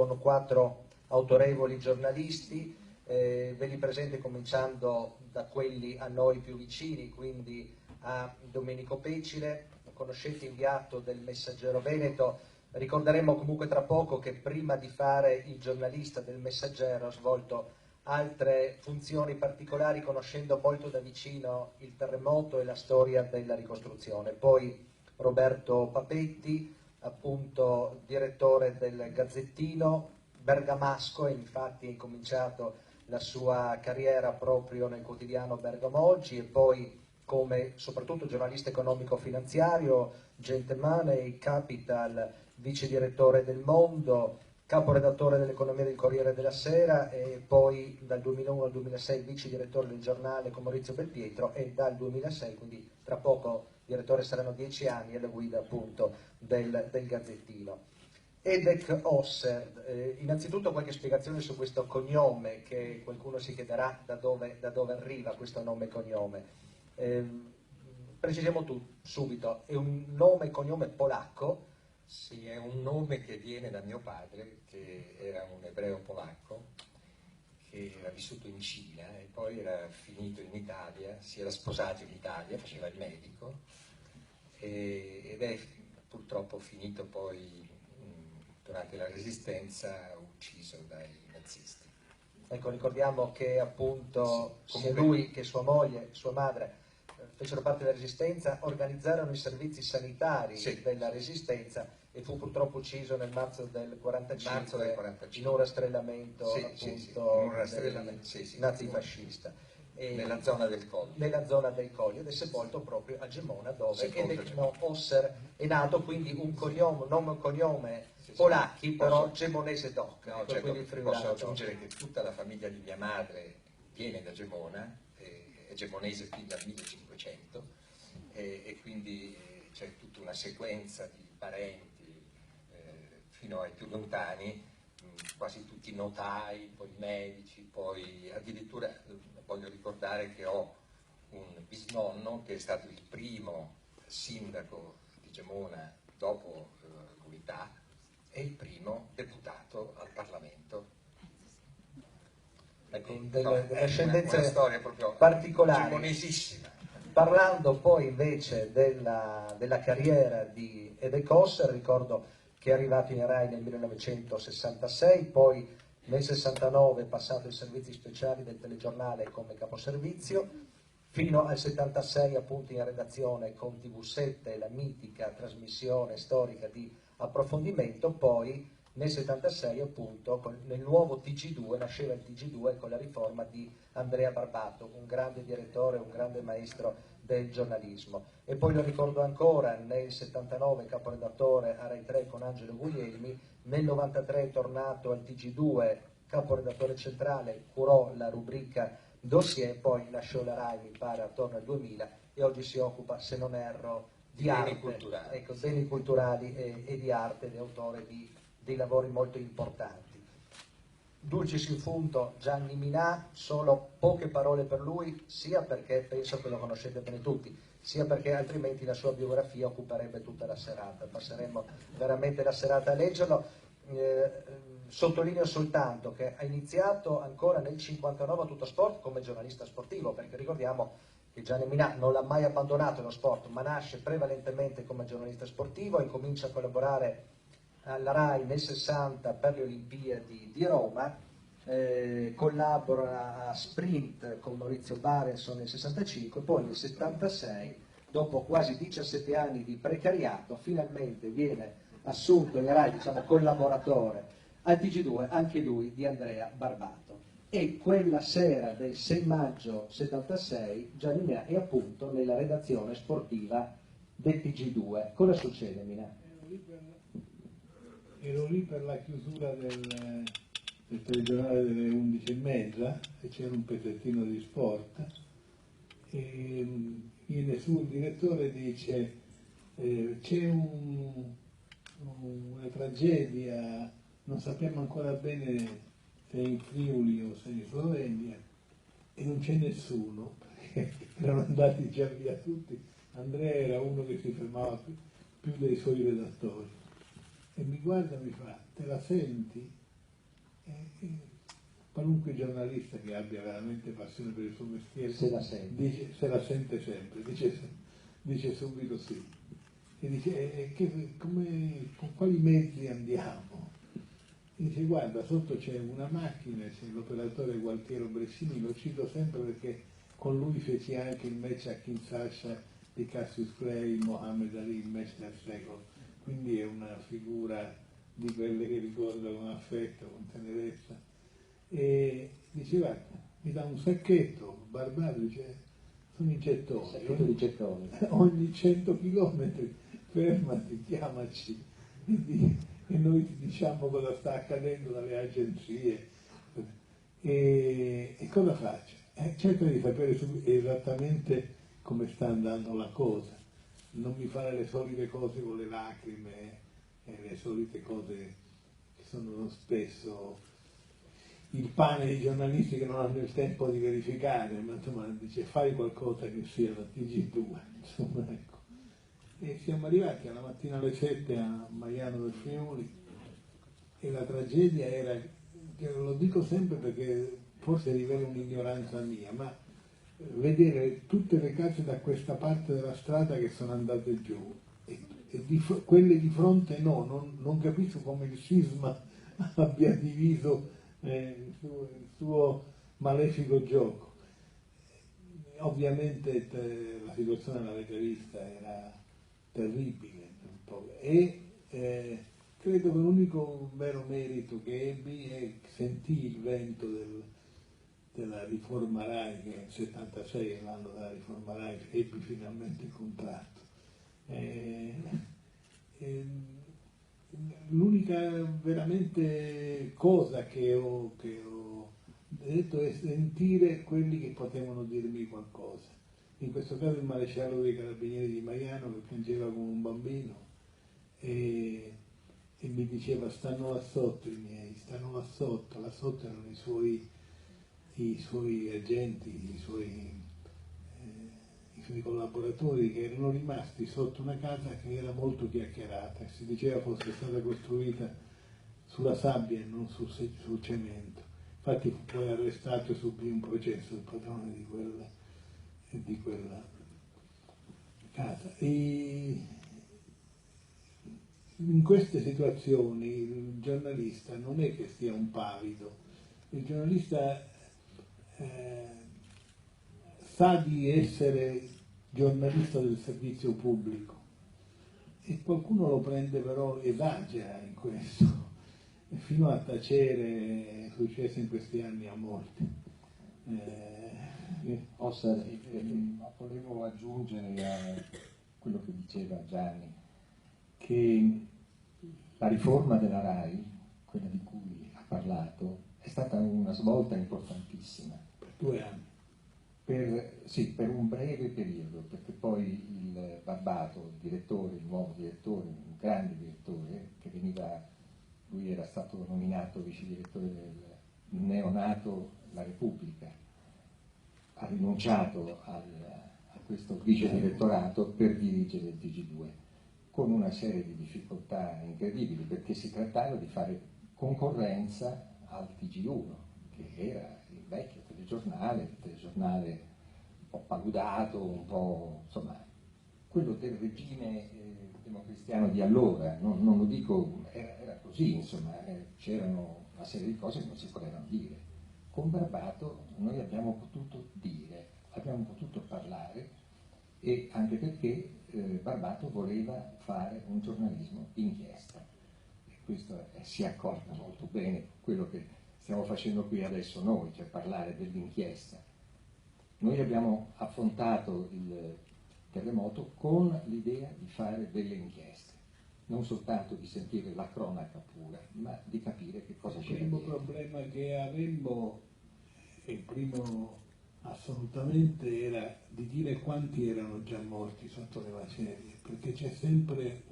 con 4 autorevoli giornalisti, ve li presento cominciando da quelli a noi più vicini, quindi a Domenico Pecile, conoscente inviato del Messaggero Veneto. Ricorderemo comunque tra poco che prima di fare il giornalista del Messaggero ha svolto altre funzioni particolari, conoscendo molto da vicino il terremoto e la storia della ricostruzione. Poi Roberto Papetti, appunto direttore del Gazzettino bergamasco, e infatti ha incominciato la sua carriera proprio nel quotidiano Bergamo Oggi, e poi come soprattutto giornalista economico-finanziario, Gente Money, Capital, vice direttore del Mondo, caporedattore dell'economia del Corriere della Sera, e poi dal 2001 al 2006 vice direttore del giornale con Maurizio Belpietro, e dal 2006, quindi tra poco direttore, saranno 10 anni alla guida appunto del Gazzettino. Edek Osser, innanzitutto qualche spiegazione su questo cognome, che qualcuno si chiederà da dove arriva questo nome e cognome. Precisiamo subito, è un nome e cognome polacco? Sì, è un nome che viene da mio padre, che era un ebreo polacco, che era vissuto in Cina e poi era finito in Italia, si era sposato in Italia, faceva il medico, ed è purtroppo finito poi durante la Resistenza, ucciso dai nazisti. Ecco, ricordiamo che appunto sia lui che sua moglie, sua madre, fecero parte della Resistenza, organizzarono i servizi sanitari della Resistenza, e fu purtroppo ucciso nel marzo del 45, in un rastrellamento appunto nazifascista. Nella zona del Colle. Nella zona del Colle, ed è sepolto proprio a Gemona, dove Edek Osser è nato, quindi un cognome, nome e cognome polacchi, però gemonese doc. No, certo, posso aggiungere che tutta la famiglia di mia madre viene da Gemona, è gemonese fin dal 1500, e quindi c'è tutta una sequenza di parenti fino ai più lontani, quasi tutti notai, poi medici, poi addirittura voglio ricordare che ho un bisnonno che è stato il primo sindaco di Gemona dopo l'unità e il primo deputato al Parlamento. Ecco, delle ascendenze una storia proprio particolari. gemonesissima. Parlando poi invece della carriera di Edek Osser, ricordo che è arrivato in Rai nel 1966, poi nel 69 è passato ai servizi speciali del telegiornale come caposervizio, fino al 76 appunto in redazione con TV7, la mitica trasmissione storica di approfondimento. Poi nel 76 appunto nel nuovo TG2, nasceva il TG2 con la riforma di Andrea Barbato, un grande direttore, un grande maestro del giornalismo. E poi lo ricordo ancora, nel 79 caporedattore a Rai 3 con Angelo Guglielmi, nel 93 è tornato al TG2 caporedattore centrale, curò la rubrica dossier, poi lasciò la Rai mi pare attorno al 2000, e oggi si occupa, se non erro, di arte, culturali, ecco, beni culturali e di arte, ed è autore di lavori molto importanti. Dulcis in funto Gianni Minà, solo poche parole per lui, sia perché penso che lo conoscete bene tutti, sia perché altrimenti la sua biografia occuperebbe tutta la serata, passeremmo veramente la serata a leggerlo. Sottolineo soltanto che ha iniziato ancora nel 59 a Tutto Sport come giornalista sportivo, perché ricordiamo che Gianni Minà non l'ha mai abbandonato lo sport, ma nasce prevalentemente come giornalista sportivo, e comincia a collaborare alla Rai nel 60 per le Olimpiadi di Roma, collabora a Sprint con Maurizio Barenson nel 65, poi nel 76, dopo quasi 17 anni di precariato, finalmente viene assunto in Rai, diciamo collaboratore al TG2, anche lui di Andrea Barbato. E quella sera del 6 maggio 76 Gianni Minà è appunto nella redazione sportiva del TG2. Cosa succede, Minà? Ero lì per la chiusura del telegiornale delle 11:30 e c'era un pezzettino di sport, e viene su il direttore e dice c'è una tragedia, non sappiamo ancora bene se è in Friuli o se è in Slovenia, e non c'è nessuno perché erano andati già via tutti. Andrea era uno che si fermava più dei suoi redattori, e mi guarda e mi fa: te la senti? Qualunque giornalista che abbia veramente passione per il suo mestiere Se la sente. se la sente sempre, dice subito sì. E dice, con quali mezzi andiamo? E dice, guarda, sotto c'è una macchina, c'è l'operatore Gualtiero Bressini, lo cito sempre perché con lui feci anche il match a Kinshasa di Cassius Clay, Mohammed Ali, il match del secolo. Quindi è una figura di quelle che ricordo con affetto, con tenerezza. E diceva, mi dà un sacchetto, Barbato dice, sono i gettoni, Sacchetto di gettoni. ogni 100 chilometri fermati, chiamaci e noi ti diciamo cosa sta accadendo dalle agenzie. E cosa faccio? Cerco di sapere esattamente come sta andando la cosa, non mi fare le solite cose con le lacrime e le solite cose che sono spesso il pane dei giornalisti che non hanno il tempo di verificare, ma insomma dice fai qualcosa che sia la TG2, insomma ecco. E siamo arrivati alla mattina alle 7 a Maiano del Friuli e la tragedia era, lo dico sempre perché forse rivela un'ignoranza mia, ma vedere tutte le case da questa parte della strada che sono andate giù e quelle di fronte no, non capisco come il sisma abbia diviso il suo malefico gioco. Ovviamente la situazione l'avete vista, era terribile e credo che l'unico vero merito che ebbi è che sentii il vento della riforma RAI, che nel 76 è l'anno della riforma RAI, ebbi finalmente il contratto. L'unica veramente cosa che ho detto è sentire quelli che potevano dirmi qualcosa. In questo caso il maresciallo dei carabinieri di Maiano che piangeva come un bambino e mi diceva stanno là sotto i miei, stanno là sotto erano i suoi agenti, i suoi collaboratori che erano rimasti sotto una casa che era molto chiacchierata e si diceva fosse stata costruita sulla sabbia e non sul cemento. Infatti fu poi arrestato e subì un processo il padrone di quella casa. E in queste situazioni il giornalista non è che sia un pavido, il giornalista sa di essere giornalista del servizio pubblico e qualcuno lo prende però, esagera in questo, fino a tacere, è successo in questi anni a molti. Volevo aggiungere a quello che diceva Gianni, che la riforma della RAI, quella di cui ha parlato, è stata una svolta importantissima. Per 2 anni. Per un breve periodo, perché poi il Barbato, il nuovo direttore, un grande direttore, lui era stato nominato vice direttore del neonato La Repubblica, ha rinunciato a questo vice direttorato per dirigere il TG2, con una serie di difficoltà incredibili, perché si trattava di fare concorrenza al TG1, che era il vecchio il telegiornale un po' paludato, un po' insomma quello del regime democristiano di allora, non lo dico, era così, insomma, c'erano una serie di cose che non si potevano dire. Con Barbato noi abbiamo potuto dire, abbiamo potuto parlare, e anche perché Barbato voleva fare un giornalismo d'inchiesta, e questo si accorda molto bene con quello che stiamo facendo qui adesso noi, cioè parlare dell'inchiesta. Noi abbiamo affrontato il terremoto con l'idea di fare delle inchieste, non soltanto di sentire la cronaca pura, ma di capire che cosa c'è. Il primo problema che avemmo, il primo assolutamente, era di dire quanti erano già morti sotto le macerie, perché c'è sempre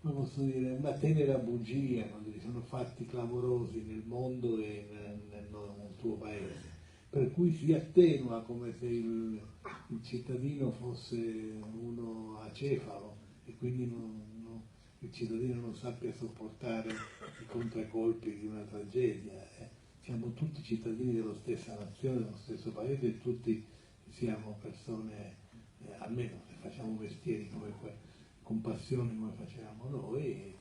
una tenera bugia quando ci sono fatti clamorosi nel mondo e nel tuo paese, per cui si attenua come se il cittadino fosse uno acefalo e quindi il cittadino non sappia sopportare i contraccolpi di una tragedia. Siamo tutti cittadini della stessa nazione, dello stesso paese e tutti siamo persone, almeno se facciamo mestieri con passione come facevamo noi,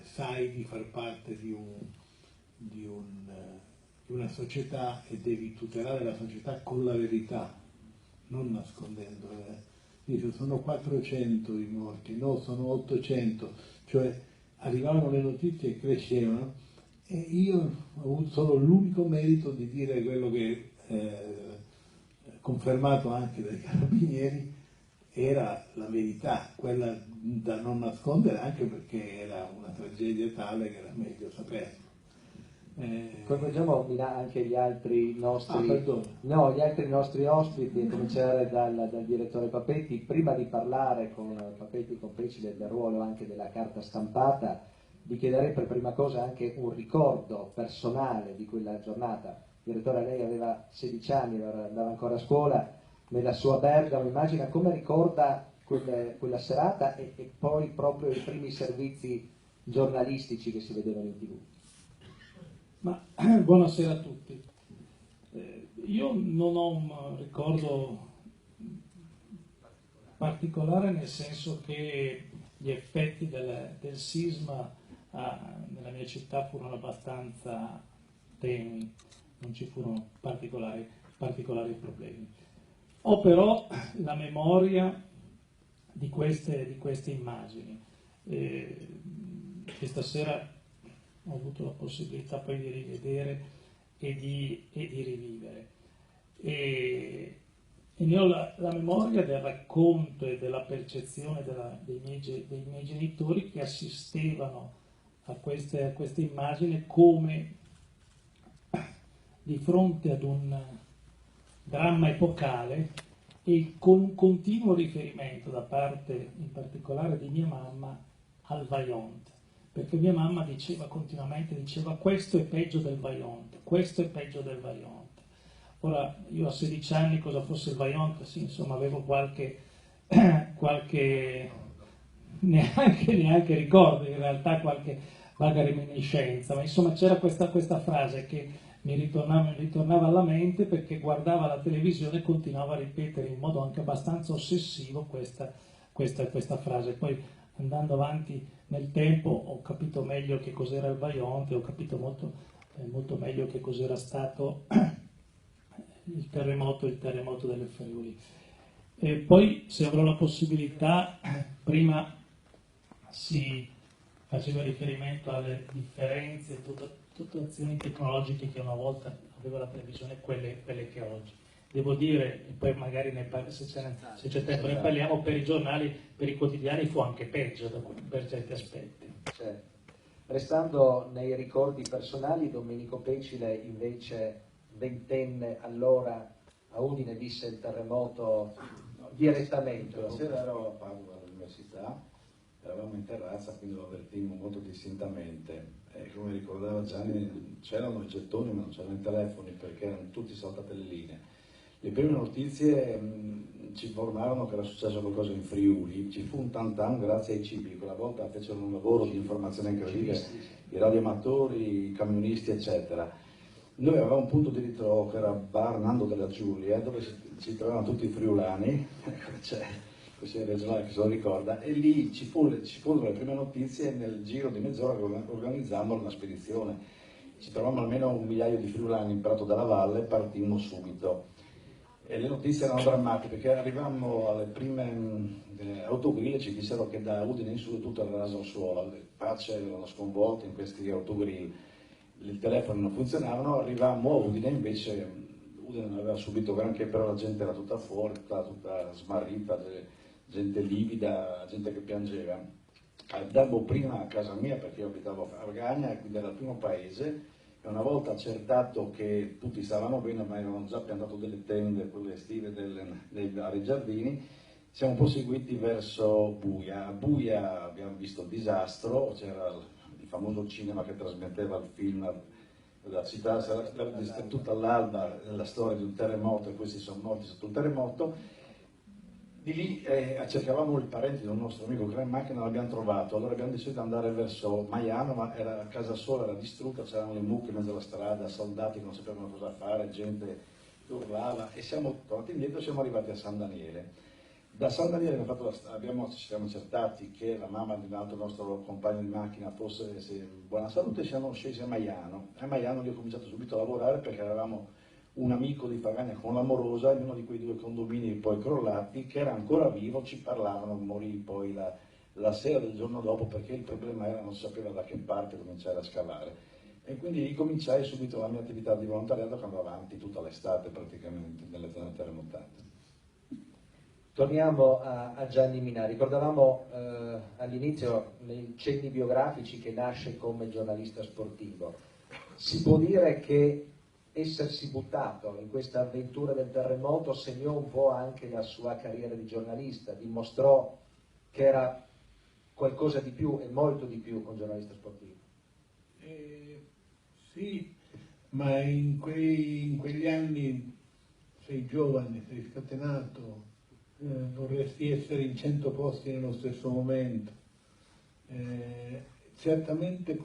sai di far parte di una società e devi tutelare la società con la verità, non nascondendo. Dice, sono 400 i morti, no, sono 800, cioè arrivavano le notizie e crescevano, e io ho avuto solo l'unico merito di dire quello che, confermato anche dai carabinieri, era la verità, quella da non nascondere, anche perché era una tragedia tale che era meglio saperlo. Coinvolgiamo anche gli altri nostri, gli altri nostri ospiti, a cominciare dal direttore Papetti. Prima di parlare con Papetti, con Pecile, del ruolo anche della carta stampata, vi chiederei per prima cosa anche un ricordo personale di quella giornata. Direttore, lei aveva 16 anni, andava ancora a scuola, nella sua Bergamo, immagina come ricorda quella serata e poi proprio i primi servizi giornalistici che si vedevano in TV. Ma buonasera a tutti. Io non ho un ricordo particolare, nel senso che gli effetti del sisma nella mia città furono abbastanza tenui, non ci furono particolari problemi. Ho però la memoria di queste immagini. Questa sera ho avuto la possibilità poi di rivedere e di rivivere. E ne ho la memoria del racconto e della percezione dei miei genitori, che assistevano a queste immagini come di fronte ad un dramma epocale, e con un continuo riferimento da parte in particolare di mia mamma al Vajont, perché mia mamma diceva continuamente, questo è peggio del Vajont, questo è peggio del Vajont. Ora, io a 16 anni cosa fosse il Vajont, sì, insomma, avevo qualche neanche ricordo, in realtà qualche vaga reminiscenza, ma insomma c'era questa frase che mi ritornava alla mente, perché guardava la televisione e continuava a ripetere in modo anche abbastanza ossessivo questa frase. Poi, andando avanti nel tempo, ho capito meglio che cos'era il Vajont, ho capito molto meglio che cos'era stato il terremoto del Friuli. E poi, se avrò la possibilità, prima si faceva riferimento alle differenze, situazioni tecnologiche che una volta aveva la televisione, quelle che oggi. Devo dire, e poi magari se c'è tempo ne parliamo, per i giornali, per i quotidiani fu anche peggio per certi aspetti. Certo. Restando nei ricordi personali, Domenico Pecile invece, ventenne allora, a Udine visse il terremoto direttamente. La sera ero a Padova all'università, eravamo in terrazza, quindi lo avvertimmo molto distintamente. Come ricordava Gianni, c'erano i gettoni ma non c'erano i telefoni, perché erano tutti saltate le linee. Le prime notizie ci informarono che era successo qualcosa in Friuli, ci fu un tam-tam grazie ai cibi, quella volta fecero un lavoro di informazione incredibile, i radioamatori, i camionisti eccetera. Noi avevamo un punto di ritrovo che era Bar Nando della Giulia, dove ci trovavano tutti i friulani, c'è il regionale che se lo ricorda, e lì ci furono le prime notizie. Nel giro di mezz'ora organizzammo una spedizione. Ci trovammo almeno 1 migliaio di friulani in Prato della Valle, partimmo subito. E le notizie erano drammatiche, perché arrivammo alle prime autogrill e ci dissero che da Udine in su tutto era raso al suolo, le facce erano sconvolte in questi autogrill, i telefoni non funzionavano. Arrivammo a Udine, invece Udine non aveva subito granché, però la gente era tutta fuori, tutta smarrita, gente livida, gente che piangeva. Andavo prima a casa mia, perché io abitavo a Argagna, e quindi era il primo paese, e una volta accertato che tutti stavano bene, ma avevano già piantato delle tende, quelle estive nei vari giardini, siamo proseguiti verso Buia. A Buia abbiamo visto il disastro, c'era il famoso cinema che trasmetteva il film, la città era distrutta all'alba, la storia di un terremoto, e questi sono morti sotto il terremoto. Di lì cercavamo i parenti di un nostro amico che era in macchina, l'abbiamo trovato, allora abbiamo deciso di andare verso Maiano, ma era casa sola, era distrutta, c'erano le mucche in mezzo alla strada, soldati che non sapevano cosa fare, gente che urlava, e siamo tornati indietro e siamo arrivati a San Daniele. Da San Daniele ci siamo accertati che la mamma di un altro nostro compagno di macchina fosse in buona salute e siamo scesi a Maiano. A Maiano lì ho cominciato subito a lavorare perché avevamo un amico di Pagania con l'amorosa in uno di quei 2 condomini poi crollati, che era ancora vivo, ci parlavano, morì poi la sera del giorno dopo perché il problema era non si sapeva da che parte cominciare a scavare. E quindi ricominciai subito la mia attività di volontariato che andò avanti tutta l'estate praticamente nelle zone terremotate. Torniamo a Gianni Minà. Ricordavamo all'inizio nei cenni biografici che nasce come giornalista sportivo. Si può dire che essersi buttato in questa avventura del terremoto segnò un po' anche la sua carriera di giornalista, dimostrò che era qualcosa di più e molto di più che un giornalista sportivo. Sì, ma in quegli anni sei giovane, sei scatenato, vorresti essere in 100 posti nello stesso momento. Certamente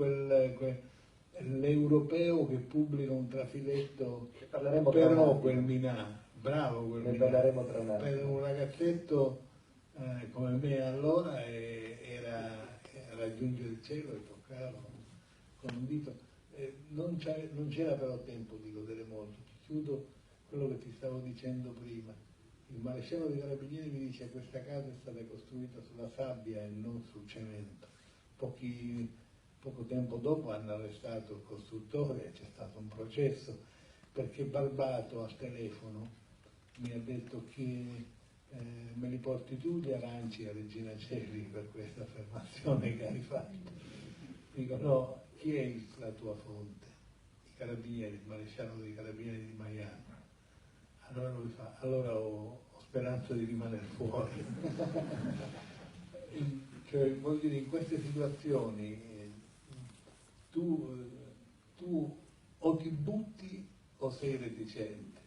l'europeo che pubblica un trafiletto, però quel Minà, bravo quel Minà, per un ragazzetto come me allora era raggiungere il cielo e toccarlo con un dito. Non c'era però tempo di godere molto. Ti chiudo quello che ti stavo dicendo prima. Il maresciallo dei Carabinieri mi dice che questa casa è stata costruita sulla sabbia e non sul cemento. Poco tempo dopo hanno arrestato il costruttore e c'è stato un processo perché Barbato al telefono mi ha detto che me li porti tu gli aranci a Regina Coeli per questa affermazione che hai fatto. Dico no, chi è la tua fonte? I Carabinieri, il maresciallo dei Carabinieri di Maiano. Allora lui fa, allora ho speranza di rimanere fuori. Cioè, voglio dire, in queste situazioni tu o ti butti o sei reticente.